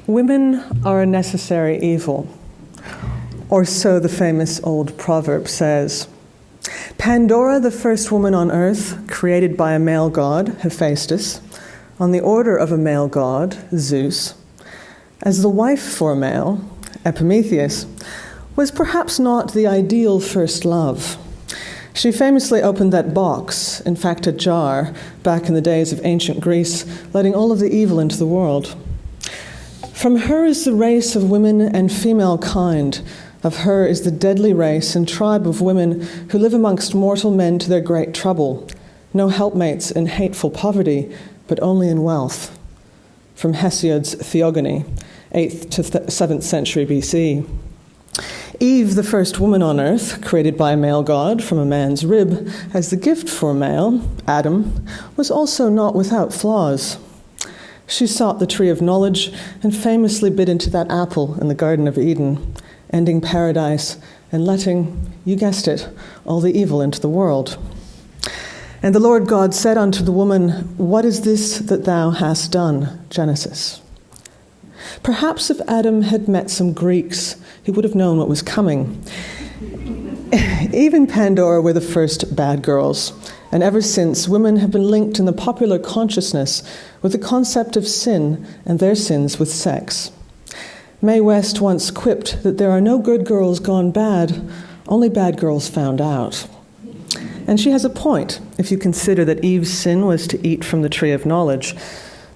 Women are a necessary evil, or so the famous old proverb says. Pandora, the first woman on earth, created by a male god, Hephaestus, on the order of a male god, Zeus, as the wife for a male, Epimetheus, was perhaps not the ideal first love. She famously opened that box, in fact a jar, back in the days of ancient Greece, letting all of the evil into the world. From her is the race of women and female kind. Of her is the deadly race and tribe of women who live amongst mortal men to their great trouble. No helpmates in hateful poverty, but only in wealth. From Hesiod's Theogony, 8th to 7th century BC. Eve, the first woman on earth, created by a male god from a man's rib, as the gift for a male, Adam, was also not without flaws. She sought the tree of knowledge and famously bit into that apple in the Garden of Eden, ending paradise and letting, you guessed it, all the evil into the world. And the Lord God said unto the woman, "What is this that thou hast done?" Genesis. Perhaps if Adam had met some Greeks, he would have known what was coming. Eve and Pandora were the first bad girls, and ever since, women have been linked in the popular consciousness with the concept of sin and their sins with sex. Mae West once quipped that there are no good girls gone bad, only bad girls found out. And she has a point, if you consider that Eve's sin was to eat from the tree of knowledge.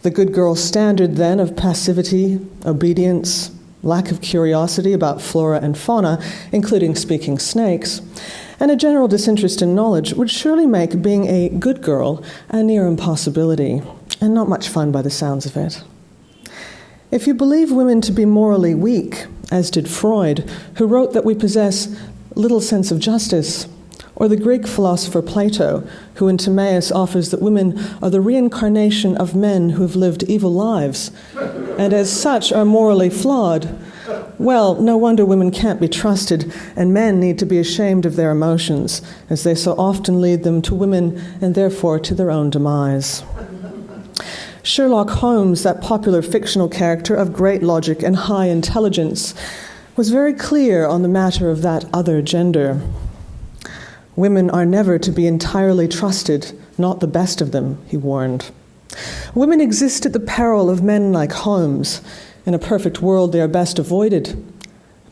The good girl standard then of passivity, obedience, lack of curiosity about flora and fauna, including speaking snakes, and a general disinterest in knowledge would surely make being a good girl a near impossibility, and not much fun by the sounds of it. If you believe women to be morally weak, as did Freud, who wrote that we possess little sense of justice, or the Greek philosopher Plato, who in Timaeus offers that women are the reincarnation of men who have lived evil lives, and as such are morally flawed, well, no wonder women can't be trusted, and men need to be ashamed of their emotions, as they so often lead them to women and therefore to their own demise. Sherlock Holmes, that popular fictional character of great logic and high intelligence, was very clear on the matter of that other gender. Women are never to be entirely trusted, not the best of them, he warned. Women exist at the peril of men like Holmes. In a perfect world, they are best avoided.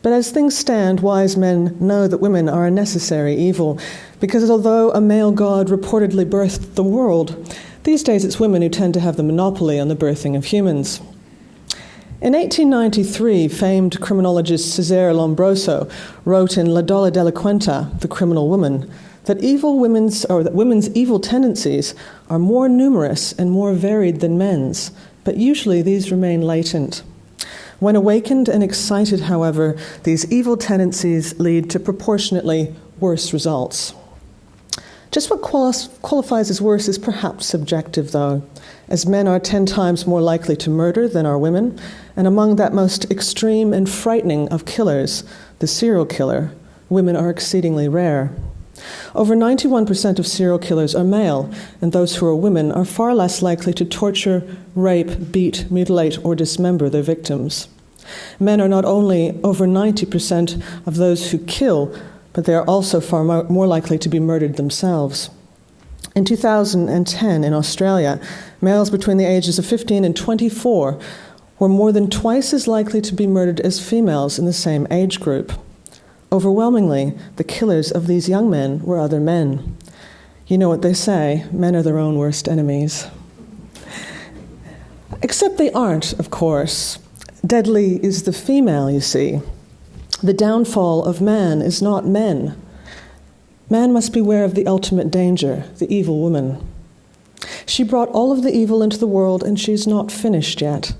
But as things stand, wise men know that women are a necessary evil, because although a male god reportedly birthed the world, these days it's women who tend to have the monopoly on the birthing of humans. In 1893, famed criminologist Cesare Lombroso wrote in La Donna Delinquenta, The Criminal Woman, that women's evil tendencies are more numerous and more varied than men's, but usually these remain latent. When awakened and excited, however, these evil tendencies lead to proportionately worse results. Just what qualifies as worse is perhaps subjective, though, as men are 10 times more likely to murder than are women, and among that most extreme and frightening of killers, the serial killer, women are exceedingly rare. Over 91% of serial killers are male, and those who are women are far less likely to torture, rape, beat, mutilate, or dismember their victims. Men are not only over 90% of those who kill, but they are also far more likely to be murdered themselves. In 2010, in Australia, males between the ages of 15 and 24 were more than twice as likely to be murdered as females in the same age group. Overwhelmingly, the killers of these young men were other men. You know what they say, men are their own worst enemies. Except they aren't, of course. Deadly is the female, you see. The downfall of man is not men. Man must beware of the ultimate danger, the evil woman. She brought all of the evil into the world, and she's not finished yet.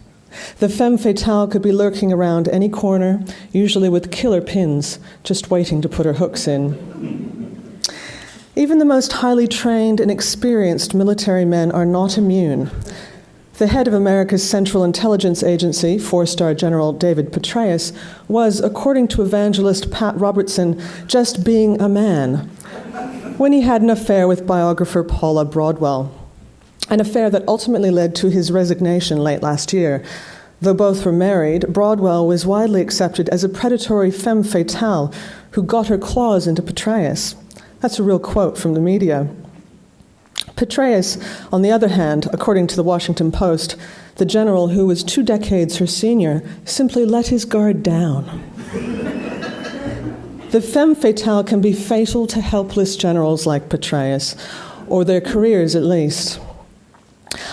The femme fatale could be lurking around any corner, usually with killer pins, just waiting to put her hooks in. Even the most highly trained and experienced military men are not immune. The head of America's Central Intelligence Agency, 4-star General David Petraeus, was, according to evangelist Pat Robertson, just being a man when he had an affair with biographer Paula Broadwell, an affair that ultimately led to his resignation late last year. Though both were married, Broadwell was widely accepted as a predatory femme fatale who got her claws into Petraeus. That's a real quote from the media. Petraeus, on the other hand, according to the Washington Post, the general who was 2 decades her senior, simply let his guard down. The femme fatale can be fatal to helpless generals like Petraeus, or their careers at least.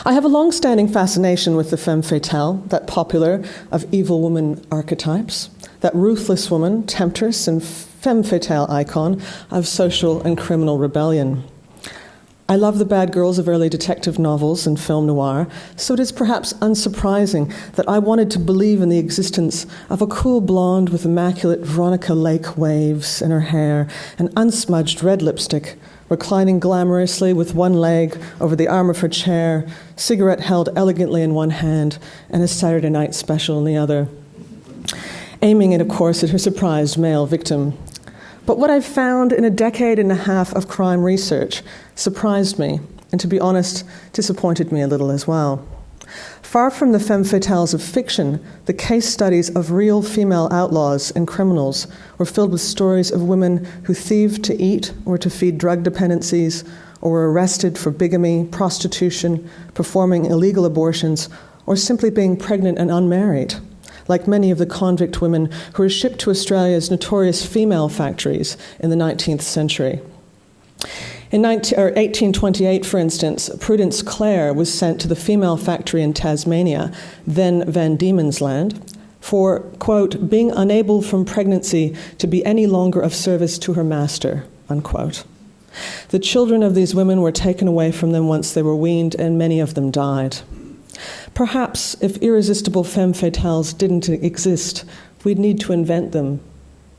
I have a long-standing fascination with the femme fatale, that popular of evil woman archetypes, that ruthless woman, temptress, and femme fatale icon of social and criminal rebellion. I love the bad girls of early detective novels and film noir, so it is perhaps unsurprising that I wanted to believe in the existence of a cool blonde with immaculate Veronica Lake waves in her hair and unsmudged red lipstick, reclining glamorously with one leg over the arm of her chair, cigarette held elegantly in one hand, and a Saturday Night Special in the other. Aiming it, of course, at her surprised male victim. But what I've found in a decade and a half of crime research surprised me, and to be honest, disappointed me a little as well. Far from the femme fatales of fiction, the case studies of real female outlaws and criminals were filled with stories of women who thieved to eat or to feed drug dependencies, or were arrested for bigamy, prostitution, performing illegal abortions, or simply being pregnant and unmarried, like many of the convict women who were shipped to Australia's notorious female factories in the 19th century. In 1828, for instance, Prudence Clare was sent to the female factory in Tasmania, then Van Diemen's Land, for, quote, being unable from pregnancy to be any longer of service to her master, unquote. The children of these women were taken away from them once they were weaned, and many of them died. Perhaps if irresistible femme fatales didn't exist, we'd need to invent them.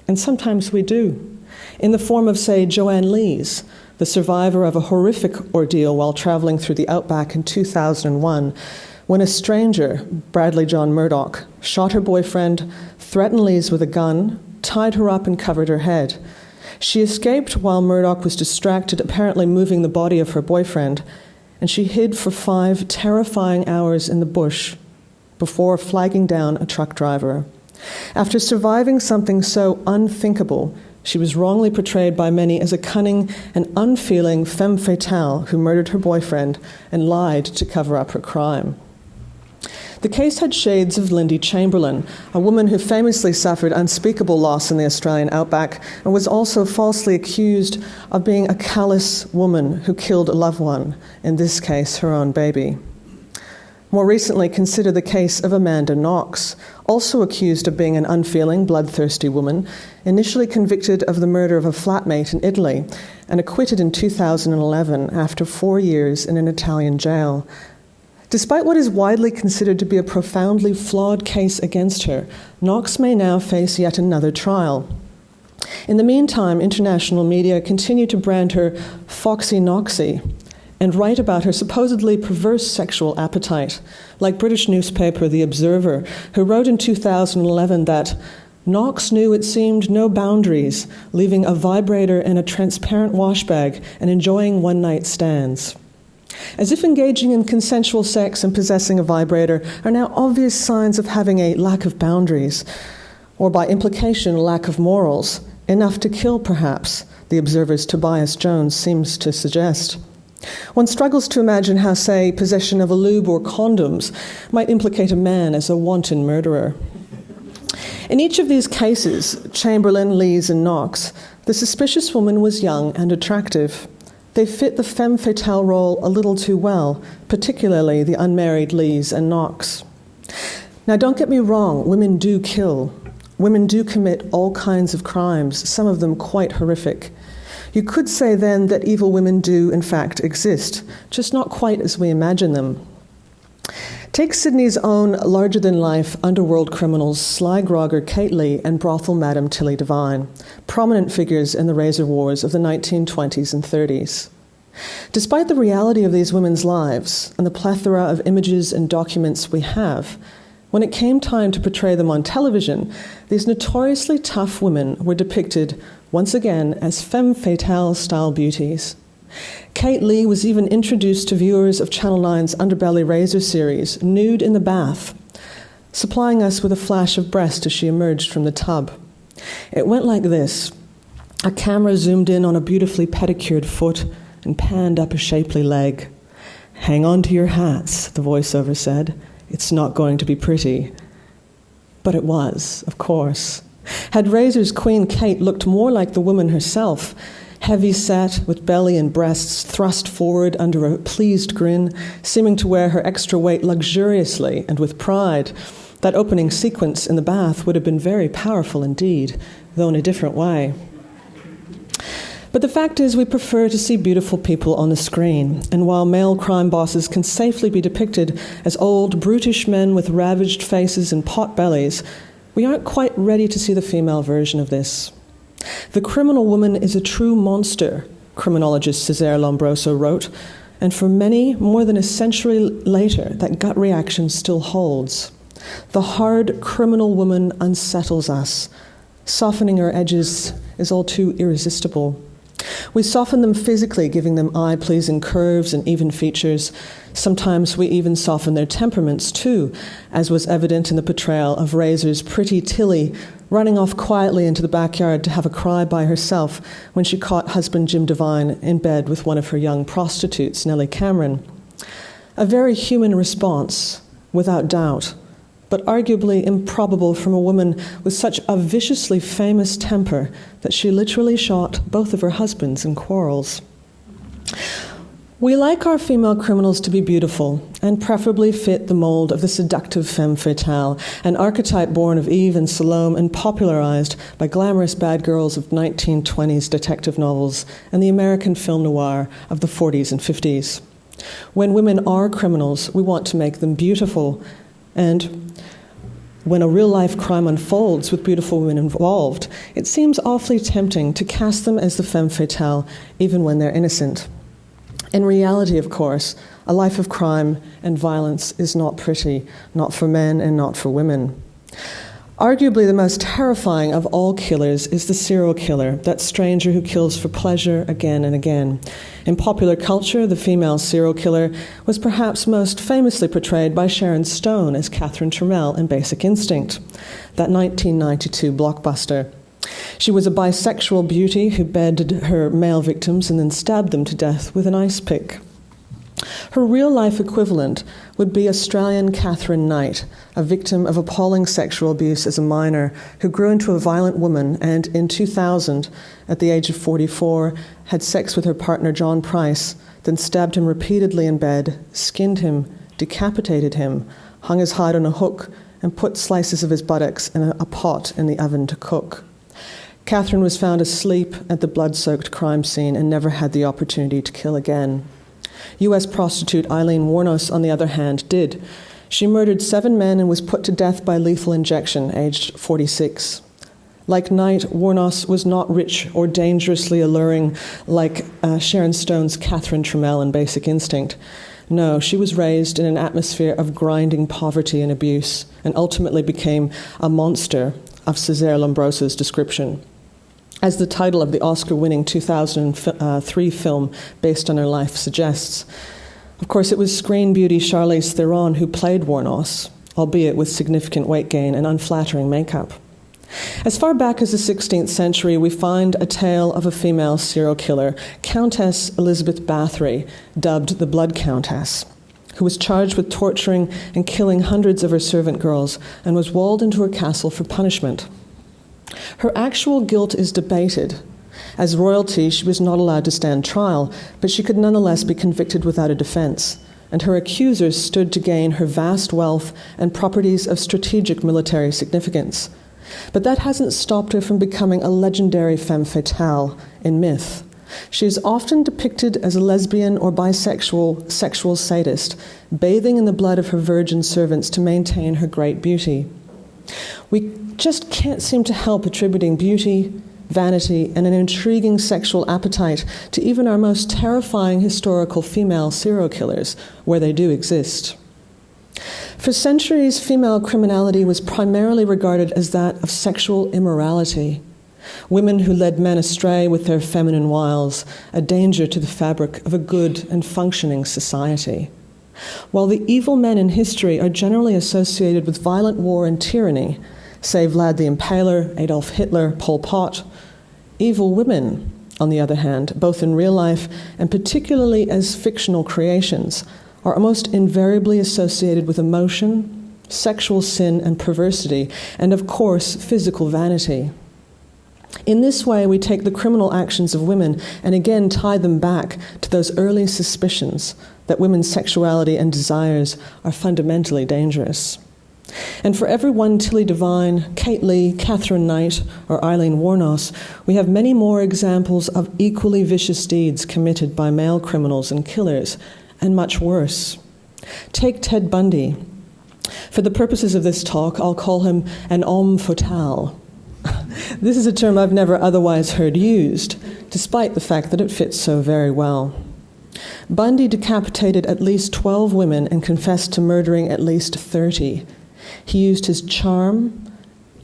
And sometimes we do, in the form of, say, Joanne Lees, the survivor of a horrific ordeal while traveling through the outback in 2001, when a stranger, Bradley John Murdoch, shot her boyfriend, threatened Lees with a gun, tied her up and covered her head. She escaped while Murdoch was distracted, apparently moving the body of her boyfriend, and she hid for 5 terrifying hours in the bush before flagging down a truck driver. After surviving something so unthinkable, she was wrongly portrayed by many as a cunning and unfeeling femme fatale who murdered her boyfriend and lied to cover up her crime. The case had shades of Lindy Chamberlain, a woman who famously suffered unspeakable loss in the Australian outback and was also falsely accused of being a callous woman who killed a loved one, in this case, her own baby. More recently, consider the case of Amanda Knox, also accused of being an unfeeling, bloodthirsty woman, initially convicted of the murder of a flatmate in Italy and acquitted in 2011 after 4 years in an Italian jail. Despite what is widely considered to be a profoundly flawed case against her, Knox may now face yet another trial. In the meantime, international media continue to brand her Foxy Knoxy and write about her supposedly perverse sexual appetite, like British newspaper The Observer, who wrote in 2011 that Knox knew it seemed no boundaries, leaving a vibrator in a transparent wash bag and enjoying one-night stands. As if engaging in consensual sex and possessing a vibrator are now obvious signs of having a lack of boundaries, or by implication, a lack of morals, enough to kill perhaps, The Observer's Tobias Jones seems to suggest. One struggles to imagine how, say, possession of a lube or condoms might implicate a man as a wanton murderer. In each of these cases, Chamberlain, Lees, and Knox, the suspicious woman was young and attractive. They fit the femme fatale role a little too well, particularly the unmarried Lees and Knox. Now, don't get me wrong, women do kill. Women do commit all kinds of crimes, some of them quite horrific. You could say then that evil women do, in fact, exist, just not quite as we imagine them. Take Sydney's own larger-than-life underworld criminals Sly Grogger Kate Lee and brothel Madam Tilly Devine, prominent figures in the razor wars of the 1920s and 30s. Despite the reality of these women's lives and the plethora of images and documents we have, when it came time to portray them on television, these notoriously tough women were depicted once again as femme fatale-style beauties. Kate Lee was even introduced to viewers of Channel 9's Underbelly Razor series, nude in the bath. supplying us with a flash of breast as she emerged from the tub. It went like this. A camera zoomed in on a beautifully pedicured foot and panned up a shapely leg. "Hang on to your hats," the voiceover said. "It's not going to be pretty." But it was, of course. Had Razor's Queen Kate looked more like the woman herself, heavy set, with belly and breasts thrust forward under a pleased grin, seeming to wear her extra weight luxuriously and with pride, that opening sequence in the bath would have been very powerful indeed, though in a different way. But the fact is, we prefer to see beautiful people on the screen, and while male crime bosses can safely be depicted as old, brutish men with ravaged faces and pot bellies, we aren't quite ready to see the female version of this. The criminal woman is a true monster, criminologist Cesare Lombroso wrote, and for many, more than a century later, that gut reaction still holds. The hard criminal woman unsettles us. Softening her edges is all too irresistible. We soften them physically, giving them eye-pleasing curves and even features. Sometimes we even soften their temperaments too, as was evident in the portrayal of Razor's pretty Tilly running off quietly into the backyard to have a cry by herself when she caught husband Jim Devine in bed with one of her young prostitutes, Nellie Cameron. A very human response, without doubt, but arguably improbable from a woman with such a viciously famous temper that she literally shot both of her husbands in quarrels. We like our female criminals to be beautiful and preferably fit the mold of the seductive femme fatale, an archetype born of Eve and Salome and popularized by glamorous bad girls of 1920s detective novels and the American film noir of the 40s and 50s. When women are criminals, we want to make them beautiful, and when a real-life crime unfolds with beautiful women involved, it seems awfully tempting to cast them as the femme fatale, even when they're innocent. In reality, of course, a life of crime and violence is not pretty, not for men and not for women. Arguably the most terrifying of all killers is the serial killer, that stranger who kills for pleasure again and again. In popular culture, the female serial killer was perhaps most famously portrayed by Sharon Stone as Catherine Trammell in Basic Instinct, that 1992 blockbuster. She was a bisexual beauty who bedded her male victims and then stabbed them to death with an ice pick. Her real-life equivalent would be Australian Catherine Knight, a victim of appalling sexual abuse as a minor who grew into a violent woman and, in 2000, at the age of 44, had sex with her partner John Price, then stabbed him repeatedly in bed, skinned him, decapitated him, hung his hide on a hook, and put slices of his buttocks in a pot in the oven to cook. Catherine was found asleep at the blood-soaked crime scene and never had the opportunity to kill again. U.S. prostitute Eileen Wuornos, on the other hand, did. She murdered 7 men and was put to death by lethal injection, aged 46. Like Knight, Wuornos was not rich or dangerously alluring like Sharon Stone's Catherine Trammell in Basic Instinct. No, she was raised in an atmosphere of grinding poverty and abuse and ultimately became a monster of Cesare Lombroso's description. As the title of the Oscar-winning 2003 film based on her life suggests. Of course, it was screen beauty Charlize Theron who played Wuornos, albeit with significant weight gain and unflattering makeup. As far back as the 16th century, we find a tale of a female serial killer, Countess Elizabeth Bathory, dubbed the Blood Countess, who was charged with torturing and killing hundreds of her servant girls and was walled into her castle for punishment. Her actual guilt is debated. As royalty, she was not allowed to stand trial, but she could nonetheless be convicted without a defense, and her accusers stood to gain her vast wealth and properties of strategic military significance. But that hasn't stopped her from becoming a legendary femme fatale in myth. She is often depicted as a lesbian or bisexual sexual sadist, bathing in the blood of her virgin servants to maintain her great beauty. We just can't seem to help attributing beauty, vanity, and an intriguing sexual appetite to even our most terrifying historical female serial killers, where they do exist. For centuries, female criminality was primarily regarded as that of sexual immorality. Women who led men astray with their feminine wiles, a danger to the fabric of a good and functioning society. While the evil men in history are generally associated with violent war and tyranny, say Vlad the Impaler, Adolf Hitler, Pol Pot, evil women, on the other hand, both in real life and particularly as fictional creations, are almost invariably associated with emotion, sexual sin and perversity, and of course, physical vanity. In this way, we take the criminal actions of women and again tie them back to those early suspicions that women's sexuality and desires are fundamentally dangerous. And for every one Tilly Devine, Kate Lee, Catherine Knight, or Eileen Wuornos, we have many more examples of equally vicious deeds committed by male criminals and killers, and much worse. Take Ted Bundy. For the purposes of this talk, I'll call him an homme fatale. This is a term I've never otherwise heard used, despite the fact that it fits so very well. Bundy decapitated at least 12 women and confessed to murdering at least 30. He used his charm,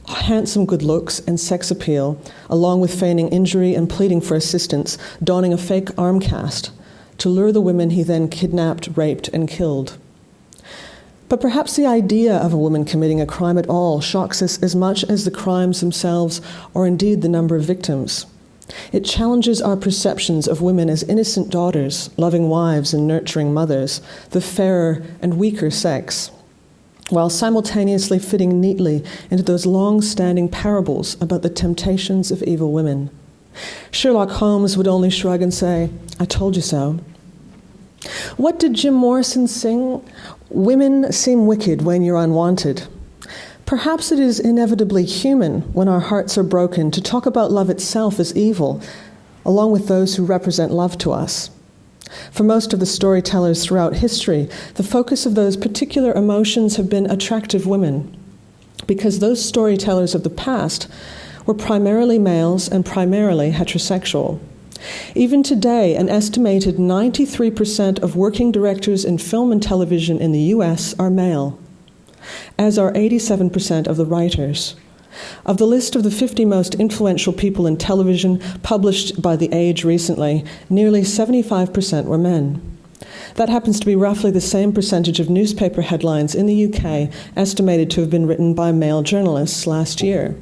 handsome good looks, and sex appeal, along with feigning injury and pleading for assistance, donning a fake arm cast, to lure the women he then kidnapped, raped, and killed. But perhaps the idea of a woman committing a crime at all shocks us as much as the crimes themselves, or indeed the number of victims. It challenges our perceptions of women as innocent daughters, loving wives, and nurturing mothers, the fairer and weaker sex, while simultaneously fitting neatly into those long-standing parables about the temptations of evil women. Sherlock Holmes would only shrug and say, "I told you so." What did Jim Morrison sing? Women seem wicked when you're unwanted. Perhaps it is inevitably human when our hearts are broken to talk about love itself as evil, along with those who represent love to us. For most of the storytellers throughout history, the focus of those particular emotions have been attractive women, because those storytellers of the past were primarily males and primarily heterosexual. Even today, an estimated 93% of working directors in film and television in the US are male, as are 87% of the writers. Of the list of the 50 most influential people in television published by The Age recently, nearly 75% were men. That happens to be roughly the same percentage of newspaper headlines in the UK estimated to have been written by male journalists last year.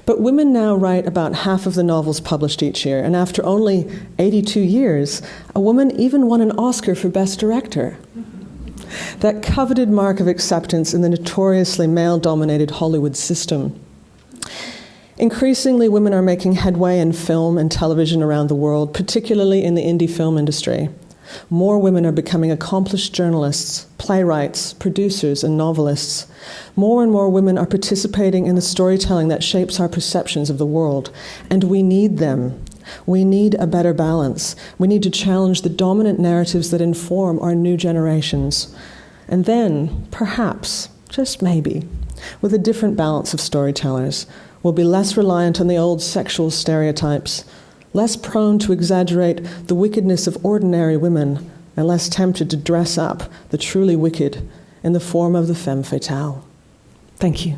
But women now write about half of the novels published each year, and after only 82 years, a woman even won an Oscar for Best Director. That coveted mark of acceptance in the notoriously male-dominated Hollywood system. Increasingly, women are making headway in film and television around the world, particularly in the indie film industry. More women are becoming accomplished journalists, playwrights, producers, and novelists. More and more women are participating in the storytelling that shapes our perceptions of the world, and we need them. We need a better balance. We need to challenge the dominant narratives that inform our new generations. And then, perhaps, just maybe, with a different balance of storytellers, we'll be less reliant on the old sexual stereotypes, less prone to exaggerate the wickedness of ordinary women, and less tempted to dress up the truly wicked in the form of the femme fatale. Thank you.